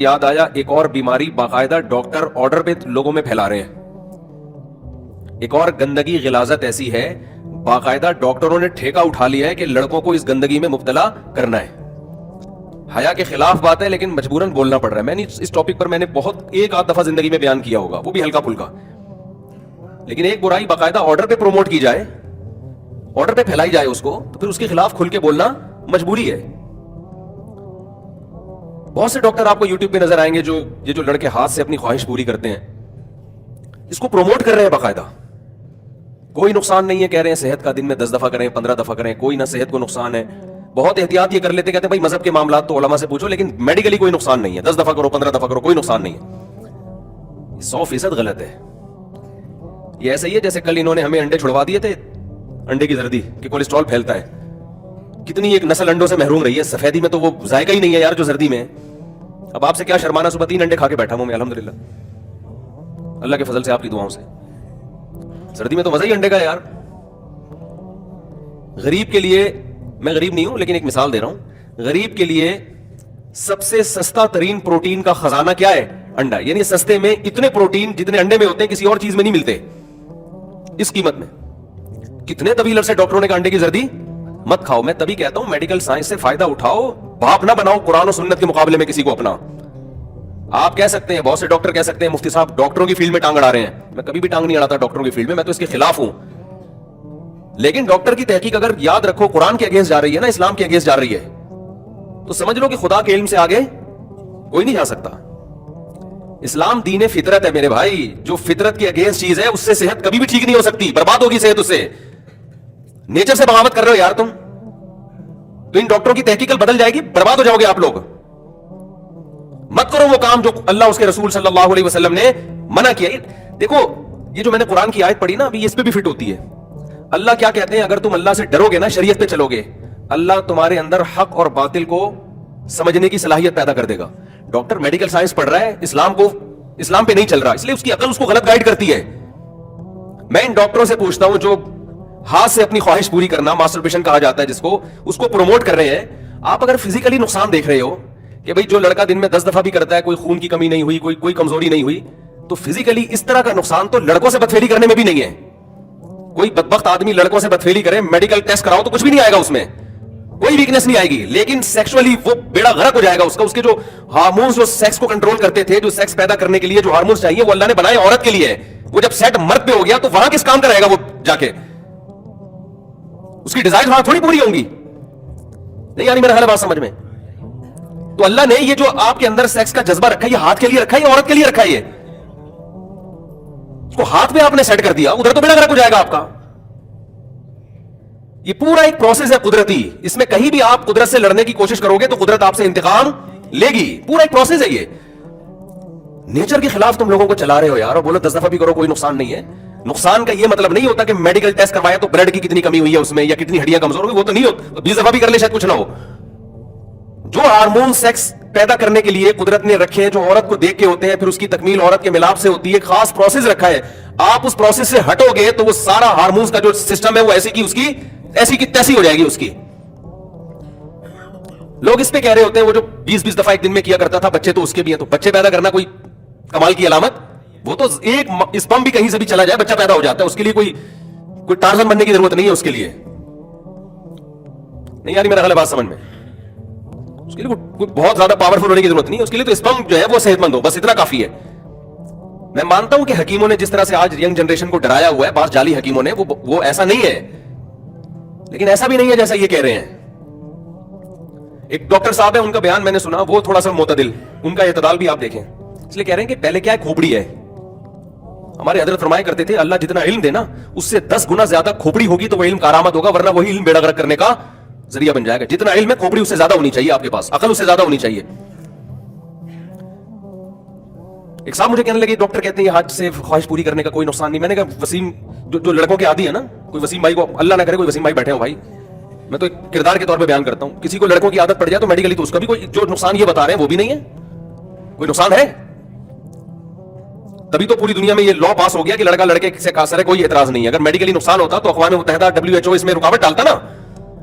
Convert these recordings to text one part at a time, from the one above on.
याद आया, एक और बीमारी बाकायदा डॉक्टर ऑर्डर पे लोगों में फैला रहे हैं। एक और गंदगी गिलाजत ऐसी है, बाकायदा डॉक्टरों ने ठेका उठा लिया है कि लड़कों को इस गंदगी में मुब्तला करना है। हया के खिलाफ बात है लेकिन मजबूरन बोलना पड़ रहा है। मैंने इस टॉपिक पर बहुत एक आध दफा जिंदगी में बयान किया होगा, वो भी हल्का फुल्का, लेकिन एक बुराई बाकायदा ऑर्डर पे प्रमोट की जाए, ऑर्डर पे फैलाई जाए उसको, तो फिर उसके खिलाफ खुल के बोलना मजबूरी है। बहुत से डॉक्टर आपको यूट्यूब पे नजर आएंगे जो लड़के हाथ से अपनी ख्वाहिश पूरी करते हैं, इसको प्रमोट कर रहे हैं बाकायदा। कोई नुकसान नहीं है, कह रहे हैं सेहत का दिन में 10 दफा करें, 15 दफा करें, कोई ना सेहत को नुकसान है। बहुत एहतियात ये कर लेते, कहते हैं भाई मजहब के मामला तो उलमा से पूछो, लेकिन मेडिकली कोई नुकसान नहीं है, 10 दफा करो, 15 दफा करो, कोई नुकसान नहीं है। 100% गलत है। ये ऐसा ही है जैसे कल इन्होंने हमें अंडे छुड़वा दिए थे, अंडे की जर्दी कि कोलेस्ट्रॉल फैलता है। कितनी एक नस्ल अंडों से महरूम रही है, सफेदी में तो वो जायका ही नहीं है यार जो जर्दी में है। अब आपसे क्या शर्माना, सुबह 3 अंडे खा के बैठा हूं मैं, अल्हम्दुलिल्लाह अल्लाह के फजल से, आपकी दुआओं से। सर्दी में तो मजा ही अंडे का यार। गरीब के लिए, मैं गरीब नहीं हूं लेकिन एक मिसाल दे रहा हूं, गरीब के लिए सबसे सस्ता तरीन प्रोटीन का खजाना क्या है? अंडा। यानी सस्ते में इतने प्रोटीन जितने अंडे में होते हैं किसी और चीज में नहीं मिलते इस कीमत में। कितने तवील अरसे डॉक्टरों ने कहा अंडे की जर्दी मत खाओ। मैं तभी कहता हूं मेडिकल साइंस से फायदा उठाओ, बाप ना बनाओ कुरान और सुन्नत के मुकाबले में किसी को अपना। आप कह सकते हैं, बहुत से डॉक्टर कह सकते हैं मुफ्ती साहब डॉक्टरों की फील्ड में टांग अड़ा रहे हैं। मैं कभी भी टांग नहीं अड़ाता डॉक्टरों की फील्ड में, मैं तो इसके खिलाफ हूं। लेकिन डॉक्टर की तहकीक अगर याद रखो कुरान के अगेंस्ट जा रही है ना, इस्लाम के अगेंस्ट जा रही है, तो समझ लो कि खुदा के इल्म से आगे कोई नहीं जा सकता। इस्लाम दीन फितरत है मेरे भाई। जो फितरत की अगेंस्ट चीज है उससे सेहत कभी भी ठीक नहीं हो सकती, बर्बाद होगी सेहत उससे। नेचर से बगावत कर रहे हो यार तुम, तो इन डॉक्टरों की तहकीकल बदल जाएगी, बर्बाद हो जाओगे आप लोग। मत करो वो काम जो अल्लाह उसके रसूल सल्लल्लाहु अलैहि वसल्लम ने मना किया। देखो ये जो मैंने कुरान की आयत पढ़ी ना, अभी इस पे भी फिट होती है। अल्लाह क्या कहते हैं, अगर तुम अल्लाह से डरोगे ना, शरीयत पे चलोगे, अल्लाह तुम्हारे अंदर हक और बातिल को समझने की सलाहियत पैदा कर देगा। डॉक्टर मेडिकल साइंस पढ़ रहा है, इस्लाम पे नहीं चल रहा, इसलिए उसकी अकल उसको गलत गाइड करती है। मैं इन डॉक्टरों से पूछता हूं जो हाथ से अपनी ख्वाहिश पूरी करना, मास्टरबेशन कहा जाता है जिसको, उसको प्रमोट कर रहे हैं। आप अगर फिजिकली नुकसान देख रहे हो कि भाई जो लड़का दिन में 10 दफा भी करता है, कोई खून की कमी नहीं हुई, कोई कमजोरी नहीं हुई, तो फिजिकली इस तरह का नुकसान तो लड़कों से बदफेली करने में भी नहीं है। कोई बदबख्त आदमी लड़कों से बदफेली करे, मेडिकल टेस्ट कराओ तो कुछ भी नहीं आएगा, उसमें कोई वीकनेस नहीं आएगी, लेकिन सेक्सुअली वो बेड़ा गर्क हो जाएगा उसका। उसके जो हार्मोन्स जो सेक्स को कंट्रोल करते थे, जो सेक्स पैदा करने के लिए जो हार्मोन्स चाहिए, वो अल्लाह ने बनाए औरत के लिए। वो जब सेट मर्द पे हो गया तो वहां किस काम का रहेगा वो जाके? उसकी डिजायर वहां थोड़ी पूरी होंगी। नहीं यानी मेरा हाल बात समझ में? तो अल्लाह ने ये जो आपके अंदर सेक्स का जज्बा रखा है, ये हाथ के लिए रखा है, औरत के लिए रखा है। ये उसको हाथ में आपने सेट कर दिया, उधर तो बेड़ा गर्क हो जाएगा आपका। ये पूरा एक प्रोसेस है कुदरती। इसमें कहीं भी आप कुदरत से लड़ने की कोशिश करोगे तो कुदरत आपसे इंतकाम लेगी। पूरा एक प्रोसेस है ये। नेचर के खिलाफ तुम लोगों को चला रहे हो यार, और बोलो 10 दफा भी करो कोई नुकसान नहीं है। नुकसान का ये मतलब नहीं होता कि मेडिकल टेस्ट करवाया तो ब्लड की कितनी कमी हुई है उसमें, या कितनी हड्डियां कमजोर हो गई, वो तो नहीं होता। 20 दफा भी कर ले शायद कुछ ना हो। जो हार्मोन सेक्स पैदा करने के लिए कुदरत ने रखे हैं, जो औरत को देख के होते हैं, फिर उसकी तकमील औरत के मिलाप से होती है, खास प्रोसेस रखा है। आप उस प्रोसेस से हटोगे तो वो सारा हार्मोन्स का जो सिस्टम है वो ऐसी की तैसी हो जाएगी उसकी। लोग इस पे कह रहे होते हैं वो जो 20-20 दफा एक दिन में किया करता था, बच्चे तो उसके भी हैं। तो बच्चे पैदा करना कोई कमाल की अलामत? वो तो एक स्पर्म भी कहीं से भी चला जाए बच्चा पैदा हो जाता है। उसके लिए कोई टार्जन बनने की जरूरत नहीं है उसके लिए। नहीं यानी मेरा गलत बात समझ में? उसके लिए कोई बहुत ज्यादा पावरफुल होने की जरूरत नहीं है। उसके लिए तो स्पर्म जो है वो सेहतमंद हो, बस इतना काफी है। मैं मानता हूं कि हकीमों ने जिस तरह से आज यंग जनरेशन को डराया हुआ है, बात जाली हकीमों ने, वो ऐसा नहीं है, लेकिन ऐसा भी नहीं है जैसा ये कह रहे हैं। एक डॉक्टर साहब है, उनका बयान मैंने सुना, वो थोड़ा सा मोतदिल, उनका एतदाल भी आप देखें। इसलिए कह रहे हैं कि पहले क्या है, खोपड़ी है। हमारे हजरत फरमाया करते थे अल्लाह जितना इल्म देना उससे 10 गुना ज्यादा खोपड़ी होगी तो वह इल्म करामत होगा, वरना वही इल्म बेड़ा गर्क करने का जरिया बन जाएगा। जितना इल्म है खोपड़ी उससे ज्यादा होनी चाहिए आपके पास, अकल उससे ज्यादा होनी चाहिए। एक साहब मुझे कहने लगे, डॉक्टर कहते हैं हाथ से ख्वाहिश पूरी करने का कोई नुकसान नहीं। मैंने कहा वसीम जो लड़कों के आदी है ना, कोई वसीम भाई को अल्लाह ना करे कोई वसीम भाई बैठे हो भाई, मैं तो एक किरदार के तौर पे बयान करता हूं। किसी को लड़कों की आदत पड़ जाए तो मेडिकली तो उसका भी कोई जो नुकसान ये बता रहे हैं वो भी नहीं है, कोई नुकसान है। तभी तो पूरी दुनिया में ये लॉ पास हो गया कि लड़का लड़के से कासर है, कोई एतराज नहीं है। अगर मेडिकली नुकसान होता तो अक़वाम मुत्तहिदा WHO इसमें रुकावट डालता ना।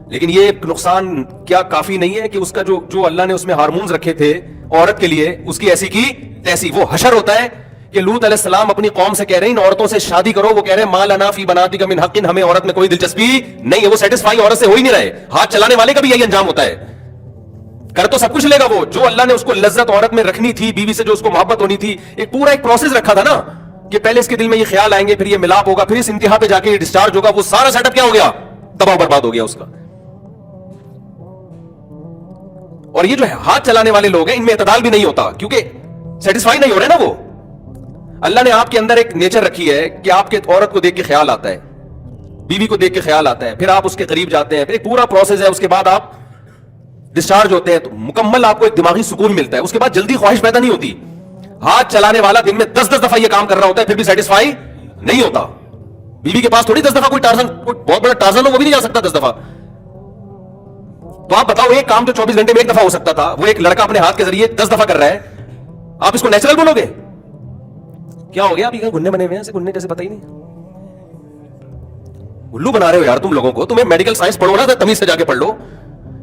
لیکن یہ نقصان کیا کافی نہیں ہے کہ اس کا جو اللہ نے اس میں ہارمونز رکھے تھے عورت کے لیے, اس کی ایسی کی تیسی. وہ حشر ہوتا ہے کہ لوط علیہ السلام اپنی قوم سے کہہ رہے ہیں ان عورتوں سے شادی کرو, وہ کہہ رہے ہیں ما لنا فی بناتک من حق, ہمیں عورت میں کوئی دلچسپی نہیں ہے. وہ سیٹسفائی عورت سے ہو ہی نہیں رہے. ہاتھ چلانے والے کا بھی یہی انجام ہوتا ہے. کر تو سب کچھ لے گا وہ, جو اللہ نے اس کو لذت عورت میں رکھنی تھی, بیوی سے جو اس کو محبت ہونی تھی, ایک پورا ایک پروسیس رکھا تھا نا کہ پہلے اس کے دل میں یہ خیال آئیں گے, پھر یہ ملاپ ہوگا, پھر اس انتہا پہ جا کے یہ ڈسچارج ہوگا. وہ سارا سیٹ اپ کیا ہو گیا, تباہ برباد ہو گیا اس کا. اور یہ جو ہاتھ چلانے والے لوگ ہیں ان میں اعتدال بھی نہیں ہوتا, کیونکہ سیٹسفائی نہیں ہو رہے نا وہ. اللہ نے آپ کے اندر ایک نیچر رکھی ہے کہ آپ کے عورت کو دیکھ کے خیال آتا ہے, بیوی کو دیکھ کے خیال آتا ہے, پھر آپ اس کے قریب جاتے ہیں, پھر ایک پورا پروسیس ہے, اس کے بعد آپ ڈسچارج ہوتے ہیں, تو مکمل آپ کو ایک دماغی سکون ملتا ہے. اس کے بعد جلدی خواہش پیدا نہیں ہوتی. ہاتھ چلانے والا دن میں 10 دفعہ یہ کام کر رہا ہوتا ہے, پھر بھی سیٹسفائی نہیں ہوتا. بیوی کے پاس تھوڑی 10 دفعہ کوئی بہت بڑا ٹارزن ہو, وہ بھی نہیں جا سکتا 10 دفعہ. تو آپ بتاؤ, ایک کام جو 24 گھنٹے میں ایک دفعہ ہو سکتا تھا, وہ ایک لڑکا اپنے ہاتھ کے ذریعے 10 دفعہ کر رہا ہے, آپ اس کو نیچرل بولو گے؟ کیا ہو گیا, آپ گننے بنے ہوئے ہیں, گننے جیسے پتہ ہی نہیں. الو بنا رہے ہو یار تم لوگوں کو. تمہیں میڈیکل سائنس پڑھو نا, تمیز سے جا کے پڑھ لو.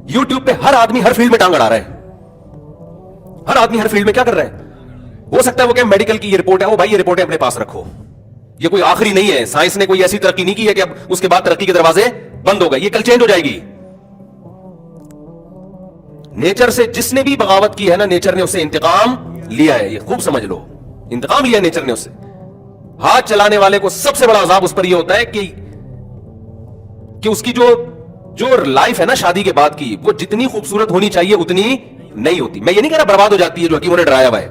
یوٹیوب پہ ہر آدمی ہر فیلڈ میں ٹانگ اڑا رہا ہے. ہر آدمی ہر فیلڈ میں کیا کر رہا ہے. ہو سکتا ہے وہ کہ میڈیکل کی یہ رپورٹ ہے, وہ بھائی یہ رپورٹیں اپنے پاس رکھو, یہ کوئی آخری نہیں ہے. سائنس نے کوئی ایسی ترقی نہیں کی ہے کہ اب اس کے بعد ترقی کے دروازے بند ہو گئے. یہ کل چینج ہو جائے گی. نیچر سے جس نے بھی بغاوت کی ہے نا, نیچر نے اسے انتقام لیا ہے. یہ خوب سمجھ لو, انتقام لیا نیچر نے اس سے. ہاتھ چلانے والے کو سب سے بڑا عذاب اس پر یہ ہوتا ہے کہ اس کی جو لائف ہے نا شادی کے بعد کی, وہ جتنی خوبصورت ہونی چاہیے اتنی نہیں ہوتی. میں یہ نہیں کہہ رہا برباد ہو جاتی ہے, جو حکیموں نے ڈرایا ہوا ہے.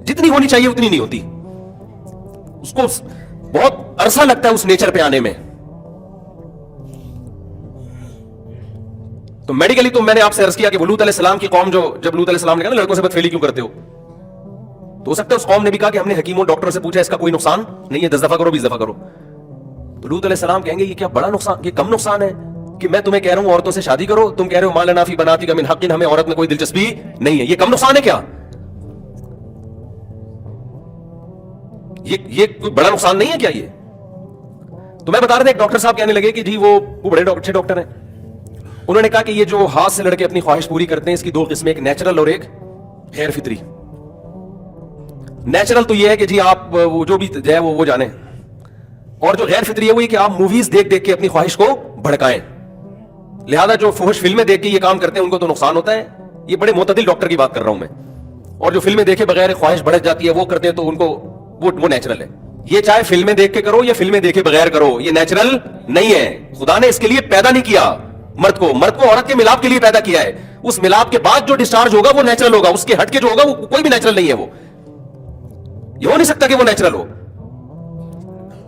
جتنی ہونی چاہیے اتنی نہیں ہوتی. اس کو بہت عرصہ لگتا ہے اس نیچر پہ آنے میں. تو میڈیکلی تو میں نے آپ سے عرض کیا کہ لوط علیہ السلام کی قوم, جب لوط علیہ السلام نے کہا نا لڑکوں سے بدفعلی کیوں کرتے ہو, تو ہو سکتا ہے اس قوم نے بھی کہا کہ ہم نے حکیموں ڈاکٹر سے پوچھا اس کا کوئی نقصان نہیں ہے, 10 دفعہ کرو 20 دفعہ کرو. تو لوط علیہ السلام کہیں گے یہ کیا بڑا نقصان, یہ کم نقصان ہے کہ میں تمہیں کہہ رہا ہوں عورتوں سے شادی کرو, تم کہہ رہے ہو ما لنا فی بناتک من حق, ہمیں عورت میں کوئی دلچسپی نہیں ہے. یہ کم نقصان ہے کیا؟ یہ کوئی بڑا نقصان نہیں ہے کیا یہ؟ تو میں بتا رہا تھا, ایک ڈاکٹر صاحب کہنے لگے کہ جی وہ بڑے اچھے ڈاکٹر ہیں, انہوں نے کہا کہ یہ جو ہاتھ سے لڑکے اپنی خواہش پوری کرتے ہیں اس کی 2 قسمیں, ایک نیچرل اور ایک غیر فطری. نیچرل تو یہ ہے کہ جی آپ وہ جو بھی ہے وہ جانیں, اور جو غیر فطری ہے وہ یہ کہ آپ موویز دیکھ دیکھ کے اپنی خواہش کو بھڑکائیں. لہذا جو فحش فلمیں دیکھ کے یہ کام کرتے ہیں ان کو تو نقصان ہوتا ہے. یہ بڑے معتدل ڈاکٹر کی بات کر رہا ہوں میں. اور جو فلمیں دیکھے بغیر خواہش بڑھ جاتی ہے وہ کرتے ہیں تو ان کو وہ نیچرل ہے. یہ چاہے فلمیں دیکھ کے کرو یا فلمیں دیکھے بغیر کرو, یہ نیچرل نہیں ہے. خدا نے اس کے لیے پیدا نہیں کیا مرد کو عورت کے ملاپ کے لیے پیدا کیا ہے. اس ملاپ کے بعد جو ڈسچارج ہوگا وہ نیچرل ہوگا, اس کے ہٹ کے جو ہوگا وہ کوئی بھی نیچرل نہیں ہے. وہ یہ ہو نہیں سکتا کہ وہ نیچرل ہو.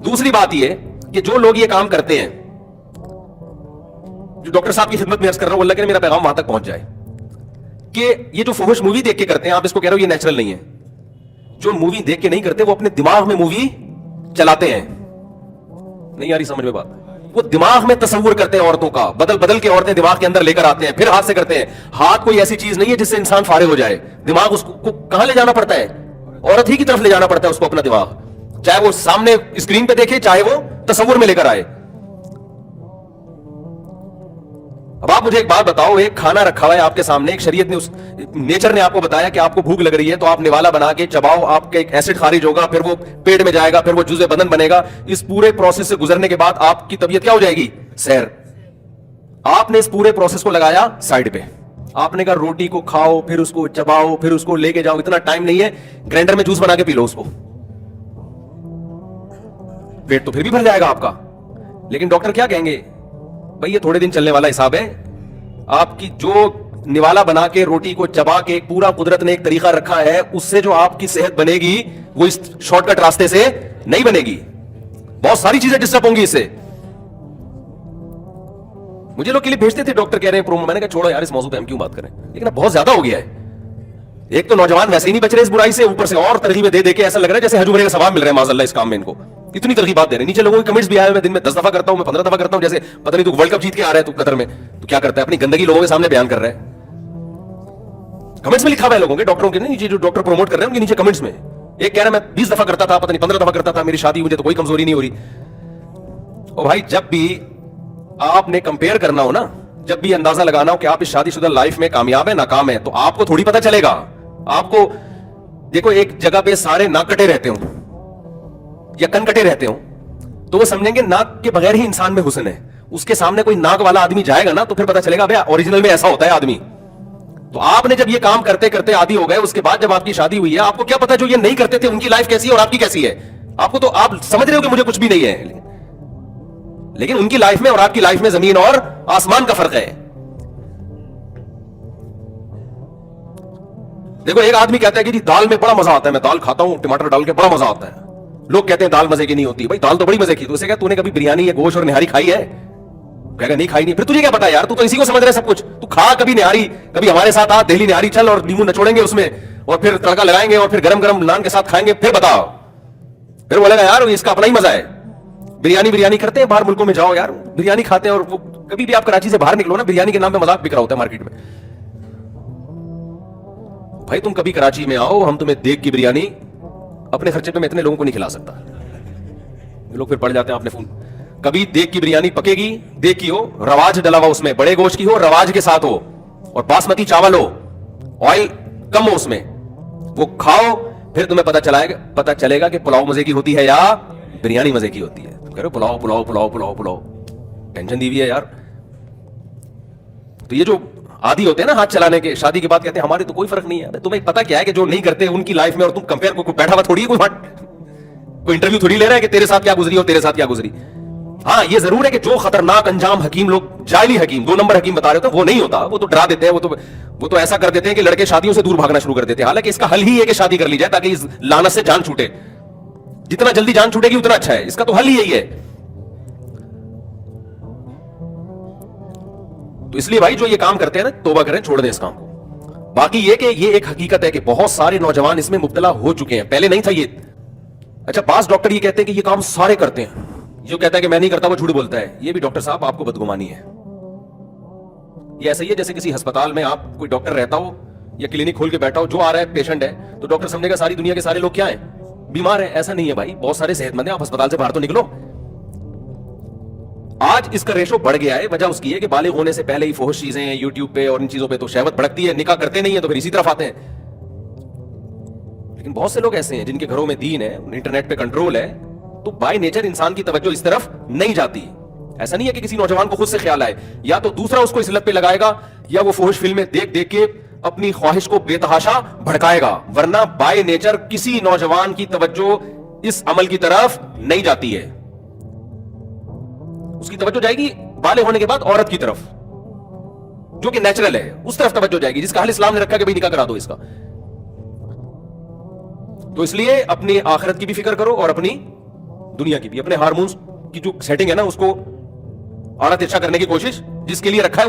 دوسری بات یہ کہ جو لوگ یہ کام کرتے ہیں, جو ڈاکٹر صاحب کی خدمت میں عرض کر رہا ہوں, اللہ کرے میرا پیغام وہاں تک پہنچ جائے, کہ یہ جو فحش مووی دیکھ کے کرتے ہیں, آپ اس کو کہہ رہے ہو یہ نیچرل نہیں ہے. جو مووی دیکھ کے نہیں کرتے وہ اپنے دماغ میں مووی چلاتے ہیں. نہیں آ رہی سمجھ میں بات؟ وہ دماغ میں تصور کرتے ہیں عورتوں کا, بدل بدل کے عورتیں دماغ کے اندر لے کر آتے ہیں, پھر ہاتھ سے کرتے ہیں. ہاتھ کوئی ایسی چیز نہیں ہے جس سے انسان فارغ ہو جائے. دماغ اس کو کہاں لے جانا پڑتا ہے؟ عورت ہی کی طرف لے جانا پڑتا ہے اس کو اپنا دماغ, چاہے وہ سامنے اسکرین پہ دیکھے چاہے وہ تصور میں لے کر آئے. اب آپ مجھے ایک بات بتاؤ, ایک کھانا رکھا ہوا ہے آپ کے سامنے, ایک شریعت نے نیچر نے آپ کو بتایا کہ آپ کو بھوک لگ رہی ہے تو آپ نوالا بنا کے چباؤ, آپ کا ایک ایسڈ خارج ہوگا, پھر وہ پیٹ میں جائے گا, پھر وہ جزء بدن بنے گا. اس پورے پروسیس سے گزرنے کے بعد آپ کی طبیعت کیا ہو جائے گی؟ سیر. آپ نے اس پورے پروسیس کو لگایا سائڈ پہ. آپ نے کہا روٹی کو کھاؤ, پھر اس کو چباؤ, پھر اس کو لے کے جاؤ. اتنا ٹائم نہیں ہے, گرائنڈر میں جوس بنا کے پی لو اس کو, پیٹ تو پھر بھی بھر جائے گا آپ کا. لیکن ڈاکٹر کیا کہیں گے؟ بھائی یہ تھوڑے دن چلنے والا حساب ہے. آپ کی جو نوالا بنا کے روٹی کو چبا کے پورا قدرت نے ایک طریقہ رکھا ہے, اس سے جو آپ کی صحت بنے گی وہ اس شارٹ کٹ راستے سے نہیں بنے گی. بہت ساری چیزیں ڈسٹرب ہوں گی اس سے. مجھے لوگ کے لیے بھیجتے تھے, ڈاکٹر کہہ رہے ہیں پرومو, میں نے کہا چھوڑو یار اس موضوع پہ ہم کیوں بات کریں, لیکن اب بہت زیادہ ہو گیا ہے. ایک تو نوجوان ویسے ہی نہیں بچ رہے اس برائی سے, اوپر سے اور ترغیبیں دے دے کے ایسا لگ رہا ہے جیسے حج عمرے کا ثواب مل رہا ہے معاذ اللہ اس کام میں. ان کو اتنی ترغیبات دے رہے ہیں. نیچے لوگوں کے کمنٹس بھی آئے, میں دن میں 10 دفعہ کرتا ہوں, میں 15 دفعہ کرتا ہوں, جیسے پتہ نہیں تو ورلڈ کپ جیت کے آ رہا ہے تو قطر میں, تو کیا کرتا ہے اپنی گندگی لوگوں کے سامنے بیان کر رہا ہے. کمنٹس میں لکھا ہوا ہے لوگوں کے, ڈاکٹروں کے نیچے, جو ڈاکٹر پروموٹ کر رہے ہیں ان کے نیچے کمنٹس میں. ایک کہہ رہا ہے میں 20 دفعہ کرتا تھا, پتہ نہیں 15 دفعہ کرتا تھا, میری شادی مجھے تو کوئی کمزوری نہیں ہو رہی. اور بھائی جب بھی آپ نے کمپیئر کرنا ہو نا, जब भी अंदाजा लगाना हो कि आप इस शादीशुदा लाइफ में कामयाब है नाकाम है, तो आपको थोड़ी पता चलेगा। आपको देखो, एक जगह पे सारे नाक कटे रहते हो या कन कटे रहते हो, तो वो समझेंगे नाक के बगैर ही इंसान में हुस्न है। उसके सामने कोई नाक वाला आदमी जाएगा ना, तो फिर पता चलेगा भाई ओरिजिनल में ऐसा होता है आदमी। तो आपने जब ये काम करते करते आदी हो गए, उसके बाद जब आपकी शादी हुई है, आपको क्या पता जो ये नहीं करते थे उनकी लाइफ कैसी है और आपकी कैसी है। आपको तो आप समझ रहे हो कि मुझे कुछ भी नहीं है, लेकिन उनकी लाइफ में और आपकी लाइफ में जमीन और आसमान का फर्क है। देखो, एक आदमी कहता है कि जी दाल में बड़ा मजा आता है, मैं दाल खाता हूं टमाटर डाल के, बड़ा मजा आता है। लोग कहते हैं दाल मजे की नहीं होती। भाई दाल तो बड़ी मजे की। तो उसे क्या तूने कभी बिरयानी या गोश्त और निहारी खाई है? कहेगा नहीं खाई नहीं। फिर तुझे क्या पता यार, तू तो इसी को समझ रहा है सब कुछ। तू खा कभी निहारी, कभी हमारे साथ आ दिल्ली निहारी चल, और नींबू नचोड़ेंगे उसमें और फिर तड़का लगाएंगे और फिर गरम गरम नान के साथ खाएंगे, फिर बताओ। फिर बोलेगा यार इसका अपना ही मजा है। बिरयानी करते हैं, बाहर मुल्कों में जाओ यार बिरयानी खाते हैं। और वो कभी भी आप कराची से बाहर निकलो ना, बिरयानी के नाम पे मजाक बिक रहा होता है मार्केट में। भाई तुम कभी कराची में आओ, हम तुम्हें देख की बिरयानी अपने खर्चे पे मैं इतने लोगों को नहीं खिला सकता। लोग फिर पड़ जाते हैं अपने फोन। कभी देख की बिरयानी पकेगी, देख की हो, रवाज डला हुआ उसमें, बड़े गोश्त की हो, रवाज के साथ हो, और बासमती चावल हो, ऑयल कम हो उसमें, वो खाओ, फिर तुम्हें पता चलेगा कि पुलाव मजे की होती है या बिरयानी मजे की होती है। तुम कह रहे हो पुलाव पुलाव पुलाव पुलाव पुलाव, टेंशन दी हुई है यार। तो ये जो आदि होते हैं ना हाथ चलाने के, शादी के बाद कहते हैं हमारे तो कोई फर्क नहीं है। तुम्हें पता क्या है कि जो नहीं करते उनकी लाइफ में, और तुम कंपेयर को बैठा हुआ थोड़ी है, कोई इंटरव्यू थोड़ी ले रहा है कि तेरे साथ क्या गुजरी और तेरे साथ क्या गुजरी। हाँ ये जरूर है कि जो खतरनाक अंजाम हकीम लोग, जाली हकीम, 2 नंबर हकीम बता रहे होते हैं, वो नहीं होता। वो तो डरा देते हैं, वो तो ऐसा कर देते हैं कि लड़के शादियों से दूर भागना शुरू कर देते हैं। हालांकि इसका हल ही है कि शादी कर ली जाए ताकि इस लानत से जान छूटे। जितना जल्दी जान छूटेगी उतना अच्छा है। इसका तो हल ही यही है। तो इसलिए भाई जो ये काम करते हैं ना, तौबा करें, छोड़ दें इस काम को। बाकी ये कि ये एक हकीकत है कि बहुत सारे नौजवान इसमें मुब्तला हो चुके हैं, पहले नहीं था ये। अच्छा, पास डॉक्टर ये कहते हैं कि ये काम सारे करते हैं, जो कहता है कि मैं नहीं करता वो झूठ बोलता है। ये भी डॉक्टर साहब आपको बदगुमानी है। ये ऐसा ही है जैसे किसी अस्पताल में आप कोई डॉक्टर रहता हो या क्लिनिक खोल के बैठा हो, जो आ रहा है पेशेंट है तो डॉक्टर समझेगा सारी दुनिया के सारे लोग क्या है, बीमार है। ऐसा नहीं है भाई, बहुत सारे सेहतमंद हैं। आप अस्पताल से बाहर तो निकलो। आज इसका रेशो बढ़ गया है। वजह उसकी है कि बालिग होने से पहले ही फोहश चीजें हैं यूट्यूब पे और इन चीजों पे, तो शहवत भड़कती है। निकाह करते नहीं है तो फिर इसी तरफ आते हैं। लेकिन बहुत से लोग ऐसे हैं जिनके घरों में दीन है, इंटरनेट पे कंट्रोल है, तो बाय नेचर इंसान की तवज्जो इस तरफ नहीं जाती। ऐसा नहीं है कि किसी नौजवान को खुद से ख्याल आए, या तो दूसरा उसको इस लत पे लगाएगा या वो फोहश फिल्में देख देख के अपनी ख्वाहिश को बेतहाशा भड़काएगा। वरना बाय नेचर किसी नौजवान की तवज्जो इस अमल की तरफ नहीं जाती है। उसकी तवज्जो जाएगी बालिग होने के बाद औरत की तरफ, जो कि नेचुरल है, उस तरफ तवज्जो जाएगी जिसका हल इस्लाम ने रखा कि भाई निकाह करा दो इसका। तो इसलिए अपनी आखिरत की भी फिक्र करो और अपनी दुनिया की भी। अपने हार्मोन्स की जो सेटिंग है ना, उसको आड़ा तिरछा करने की कोशिश जिसके लिए रखा है